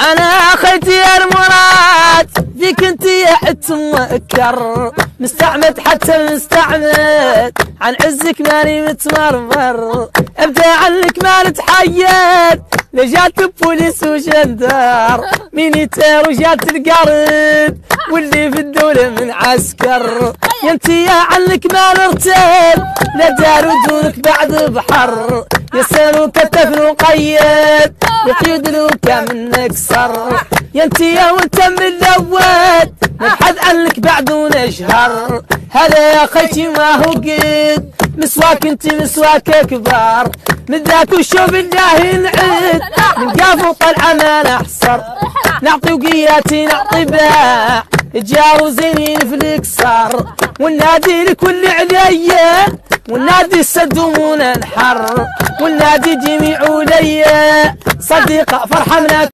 انا خيتي يا المراد فيك انت يا حت مكر، مستعمد حتى مستعمد عن عزك ماني متمرمر، ابدا عنك ما نتحير لجات بوليس وجندار، مين يتير وجات القرد واللي في الدولة من عسكر، يا انتي يا عنك ما نرتد لا دار ودونك بعد بحر، يسالوك كتف وقيد يقيد لوكا منك صر، يا انتي يا وانت من الاول نبحث عنك بعد ونشهر، هذا يا خيتي ما هو قد مسواك انت مسواك كبار، من ذاك وشوف الله نعد من قافو طلعه ما نحصر، نعطي وقياتي نعطي باع تجاوزيني في الكسار، والنادي لكل عليا والنادي السدوم ننحر، والنادي جميع وليا صديقه فرحه منك